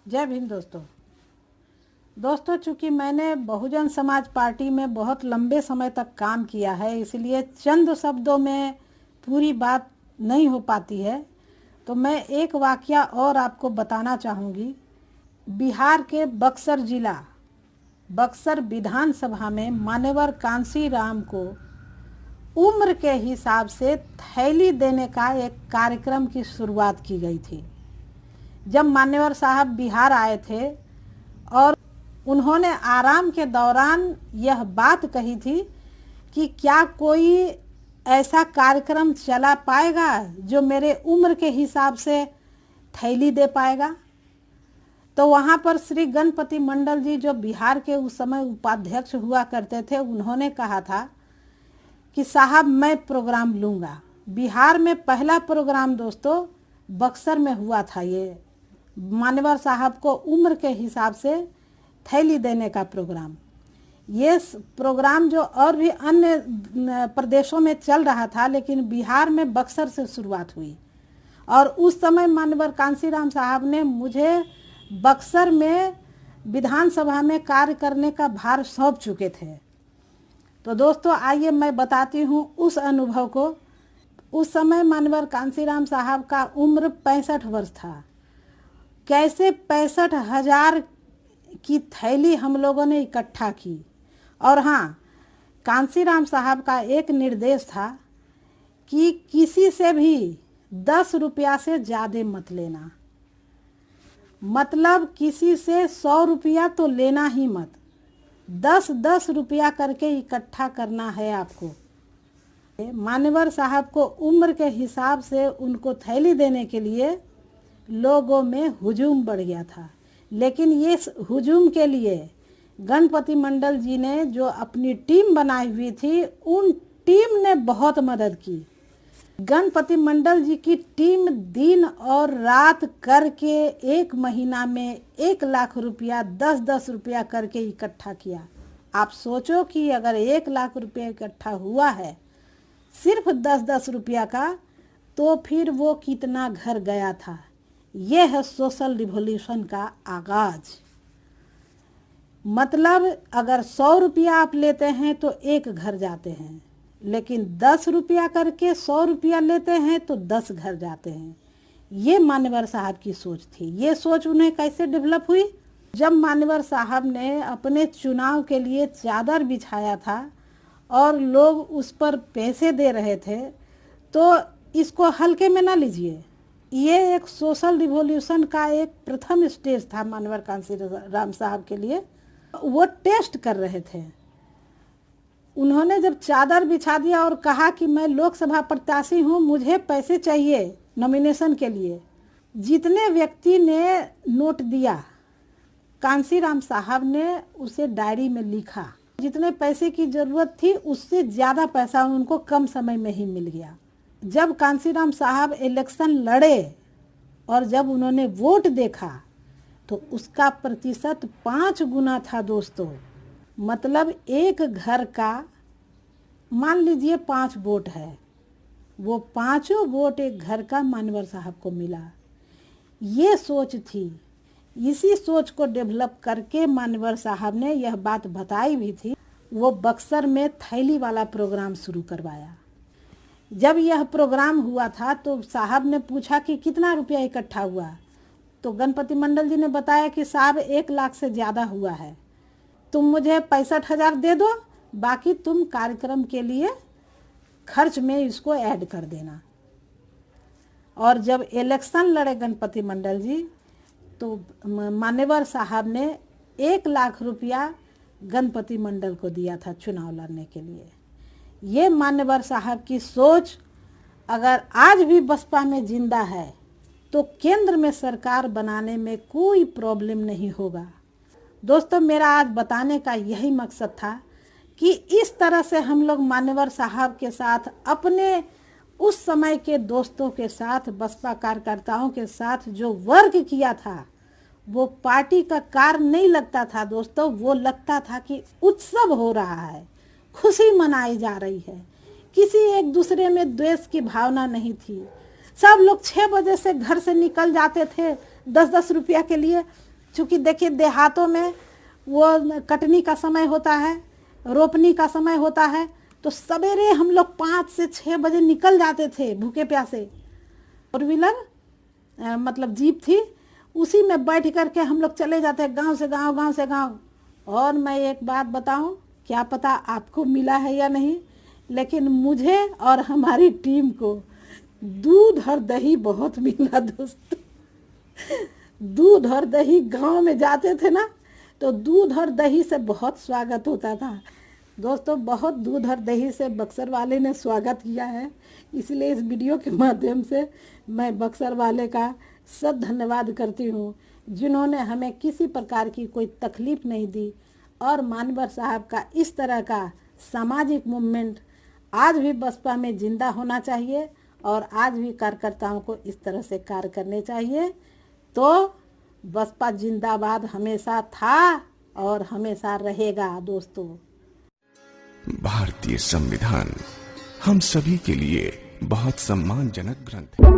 जय भीम दोस्तों चूंकि मैंने बहुजन समाज पार्टी में बहुत लंबे समय तक काम किया है, इसलिए चंद शब्दों में पूरी बात नहीं हो पाती है, तो मैं एक वाकया और आपको बताना चाहूँगी। बिहार के बक्सर जिला बक्सर विधानसभा में मान्यवर कांशीराम को उम्र के हिसाब से थैली देने का एक कार्यक्रम की शुरुआत की गई थी। जब मान्यवर साहब बिहार आए थे और उन्होंने आराम के दौरान यह बात कही थी कि क्या कोई ऐसा कार्यक्रम चला पाएगा जो मेरे उम्र के हिसाब से थैली दे पाएगा। तो वहाँ पर श्री गणपति मंडल जी, जो बिहार के उस समय उपाध्यक्ष हुआ करते थे, उन्होंने कहा था कि साहब मैं प्रोग्राम लूँगा। बिहार में पहला प्रोग्राम दोस्तों बक्सर में हुआ था। ये मान्यवर साहब को उम्र के हिसाब से थैली देने का प्रोग्राम। ये प्रोग्राम जो और भी अन्य प्रदेशों में चल रहा था, लेकिन बिहार में बक्सर से शुरुआत हुई। और उस समय मान्यवर कांशीराम साहब ने मुझे बक्सर में विधानसभा में कार्य करने का भार सौंप चुके थे। तो दोस्तों आइए मैं बताती हूँ उस अनुभव को। उस समय मान्यवर कांशीराम साहब का उम्र 65 वर्ष था। कैसे 65,000 की थैली हम लोगों ने इकट्ठा की। और हाँ, कांशीराम साहब का एक निर्देश था कि किसी से भी 10 रुपया से ज़्यादा मत लेना। मतलब किसी से 100 रुपया तो लेना ही मत, 10-10 रुपया करके इकट्ठा करना है आपको। मान्यवर साहब को उम्र के हिसाब से उनको थैली देने के लिए लोगों में हुजूम बढ़ गया था। लेकिन ये हुजूम के लिए गणपति मंडल जी ने जो अपनी टीम बनाई हुई थी, उन टीम ने बहुत मदद की। गणपति मंडल जी की टीम दिन और रात करके 1 महीना में 1 लाख रुपया 10-10 रुपया करके इकट्ठा किया। आप सोचो कि अगर 1 लाख रुपया इकट्ठा हुआ है सिर्फ 10-10 रुपया का, तो फिर वो कितना घर गया था। ये है सोशल रिवॉल्यूशन का आगाज। मतलब अगर 100 रुपया आप लेते हैं तो 1 घर जाते हैं, लेकिन 10 रुपया करके 100 रुपया लेते हैं तो 10 घर जाते हैं। ये मान्यवर साहब की सोच थी। ये सोच उन्हें कैसे डेवलप हुई? जब मान्यवर साहब ने अपने चुनाव के लिए चादर बिछाया था और लोग उस पर पैसे दे रहे थे, तो इसको हल्के में ना लीजिए। ये एक सोशल रिवॉल्यूशन का एक प्रथम स्टेज था मान्यवर कांशीराम साहब के लिए। वो टेस्ट कर रहे थे। उन्होंने जब चादर बिछा दिया और कहा कि मैं लोकसभा प्रत्याशी हूँ, मुझे पैसे चाहिए नॉमिनेशन के लिए, जितने व्यक्ति ने नोट दिया कांशीराम साहब ने उसे डायरी में लिखा। जितने पैसे की जरूरत थी उससे ज़्यादा पैसा उनको कम समय में ही मिल गया। जब कांशीराम साहब इलेक्शन लड़े और जब उन्होंने वोट देखा तो उसका प्रतिशत 5 गुना था दोस्तों। मतलब एक घर का मान लीजिए 5 वोट है, वो 5 वोट एक घर का मान्यवर साहब को मिला। ये सोच थी। इसी सोच को डेवलप करके मान्यवर साहब ने यह बात बताई भी थी। वो बक्सर में थैली वाला प्रोग्राम शुरू करवाया। जब यह प्रोग्राम हुआ था तो साहब ने पूछा कि कितना रुपया इकट्ठा हुआ, तो गणपति मंडल जी ने बताया कि साहब 1 लाख से ज़्यादा हुआ है, तुम मुझे 65,000 दे दो, बाकी तुम कार्यक्रम के लिए खर्च में इसको ऐड कर देना। और जब इलेक्शन लड़े गणपति मंडल जी, तो मान्यवर साहब ने 1 लाख रुपया गणपति मंडल को दिया था चुनाव लड़ने के लिए। ये मान्यवर साहब की सोच अगर आज भी बसपा में जिंदा है तो केंद्र में सरकार बनाने में कोई प्रॉब्लम नहीं होगा। दोस्तों मेरा आज बताने का यही मकसद था कि इस तरह से हम लोग मान्यवर साहब के साथ, अपने उस समय के दोस्तों के साथ, बसपा कार्यकर्ताओं के साथ जो वर्क किया था, वो पार्टी का कार्य नहीं लगता था दोस्तों। वो लगता था कि उत्सव हो रहा है, खुशी मनाई जा रही है। किसी एक दूसरे में द्वेष की भावना नहीं थी। सब लोग 6 बजे से घर से निकल जाते थे 10-10 रुपया के लिए, क्योंकि देखिए देहातों में वो कटनी का समय होता है, रोपनी का समय होता है, तो सवेरे हम लोग 5 से 6 बजे निकल जाते थे भूखे प्यासे। 4 व्हीलर मतलब जीप थी, उसी में बैठ करके हम लोग चले जाते गांव से गांव, गांव से गांव। और मैं एक बात बताऊं, क्या पता आपको मिला है या नहीं, लेकिन मुझे और हमारी टीम को दूध और दही बहुत मिला दोस्तों। दूध और दही, गांव में जाते थे ना तो दूध और दही से बहुत स्वागत होता था दोस्तों। बहुत दूध और दही से बक्सर वाले ने स्वागत किया है, इसलिए इस वीडियो के माध्यम से मैं बक्सर वाले का सब धन्यवाद करती हूँ, जिन्होंने हमें किसी प्रकार की कोई तकलीफ नहीं दी। और मानवर साहब का इस तरह का सामाजिक मूवमेंट आज भी बसपा में जिंदा होना चाहिए और आज भी कार्यकर्ताओं को इस तरह से कार्य करने चाहिए। तो बसपा जिंदाबाद हमेशा था और हमेशा रहेगा दोस्तों। भारतीय संविधान हम सभी के लिए बहुत सम्मानजनक ग्रंथ है।